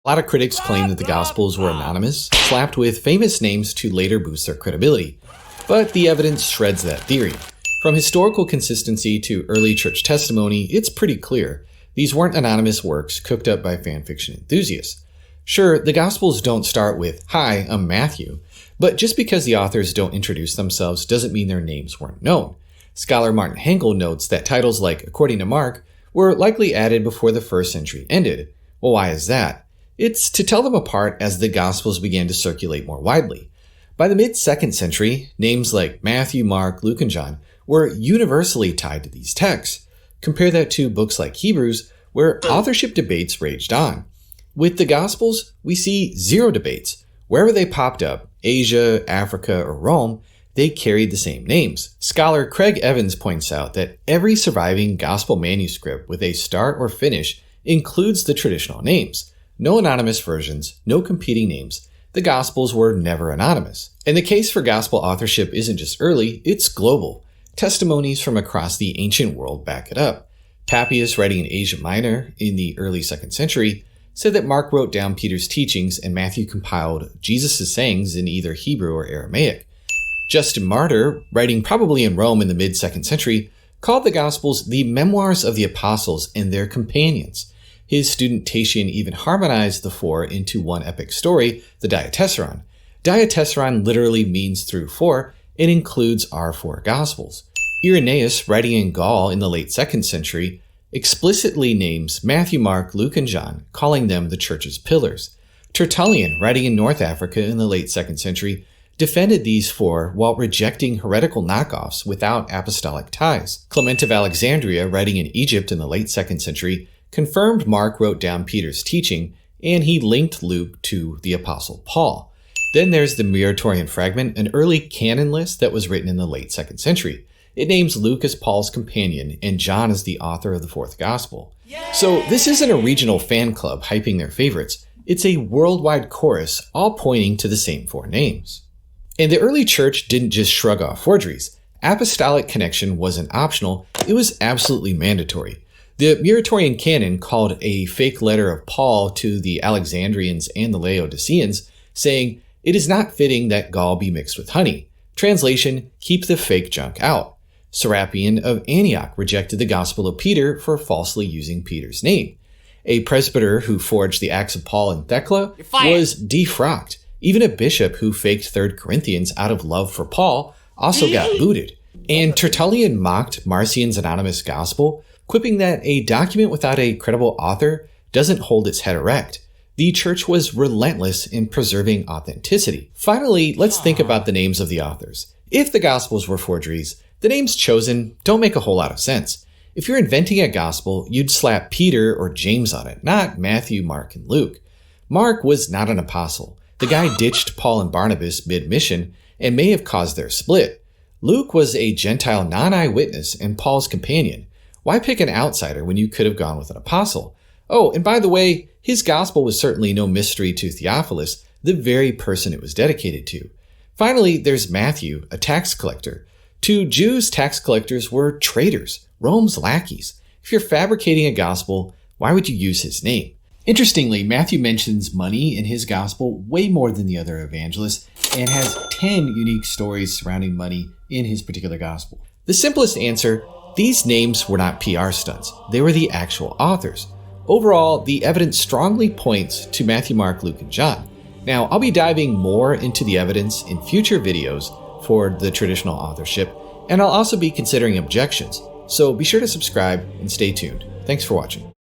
A lot of critics claim that the Gospels were anonymous, slapped with famous names to later boost their credibility. But the evidence shreds that theory. From historical consistency to early church testimony, it's pretty clear. These weren't anonymous works cooked up by fanfiction enthusiasts. Sure, the Gospels don't start with, "Hi, I'm Matthew," but just because the authors don't introduce themselves doesn't mean their names weren't known. Scholar Martin Henkel notes that titles like "According to Mark" were likely added before the first century ended. Well, why is that? It's to tell them apart as the Gospels began to circulate more widely. By the mid-2nd century, names like Matthew, Mark, Luke, and John were universally tied to these texts. Compare that to books like Hebrews, where authorship debates raged on. With the Gospels, we see zero debates. Wherever they popped up, Asia, Africa, or Rome, they carried the same names. Scholar Craig Evans points out that every surviving Gospel manuscript with a start or finish includes the traditional names. No anonymous versions, no competing names. The Gospels were never anonymous. And the case for Gospel authorship isn't just early, it's global. Testimonies from across the ancient world back it up. Papias, writing in Asia Minor in the early 2nd century, said that Mark wrote down Peter's teachings and Matthew compiled Jesus' sayings in either Hebrew or Aramaic. Justin Martyr, writing probably in Rome in the mid-2nd century, called the Gospels the memoirs of the apostles and their companions. His student Tatian even harmonized the four into one epic story, the Diatessaron. Diatessaron literally means through four and includes our four Gospels. Irenaeus, writing in Gaul in the late 2nd century, explicitly names Matthew, Mark, Luke, and John, calling them the church's pillars. Tertullian, writing in North Africa in the late 2nd century, defended these four while rejecting heretical knockoffs without apostolic ties. Clement of Alexandria, writing in Egypt in the late 2nd century, confirmed Mark wrote down Peter's teaching, and he linked Luke to the Apostle Paul. Then there's the Muratorian Fragment, an early canon list that was written in the late 2nd century. It names Luke as Paul's companion and John as the author of the fourth Gospel. So this isn't a regional fan club hyping their favorites. It's a worldwide chorus, all pointing to the same four names. And the early church didn't just shrug off forgeries. Apostolic connection wasn't optional, it was absolutely mandatory. The Muratorian canon called a fake letter of Paul to the Alexandrians and the Laodiceans, saying, "It is not fitting that gall be mixed with honey." Translation, keep the fake junk out. Serapion of Antioch rejected the Gospel of Peter for falsely using Peter's name. A presbyter who forged the Acts of Paul in Thecla was defrocked. Even a bishop who faked 3 Corinthians out of love for Paul also got booted. And Tertullian mocked Marcion's anonymous gospel, quipping that a document without a credible author doesn't hold its head erect. The church was relentless in preserving authenticity. Finally, let's think about the names of the authors. If the Gospels were forgeries, the names chosen don't make a whole lot of sense. If you're inventing a gospel, you'd slap Peter or James on it, not Matthew, Mark, and Luke. Mark was not an apostle. The guy ditched Paul and Barnabas mid-mission and may have caused their split. Luke was a Gentile non-eyewitness and Paul's companion. Why pick an outsider when you could have gone with an apostle? Oh, and by the way, his gospel was certainly no mystery to Theophilus, the very person it was dedicated to. Finally, there's Matthew, a tax collector. To Jews, tax collectors were traitors, Rome's lackeys. If you're fabricating a gospel, why would you use his name? Interestingly, Matthew mentions money in his gospel way more than the other evangelists and has 10 unique stories surrounding money in his particular gospel. The simplest answer, these names were not PR stunts. They were the actual authors. Overall, the evidence strongly points to Matthew, Mark, Luke, and John. Now, I'll be diving more into the evidence in future videos for the traditional authorship, and I'll also be considering objections. So be sure to subscribe and stay tuned. Thanks for watching.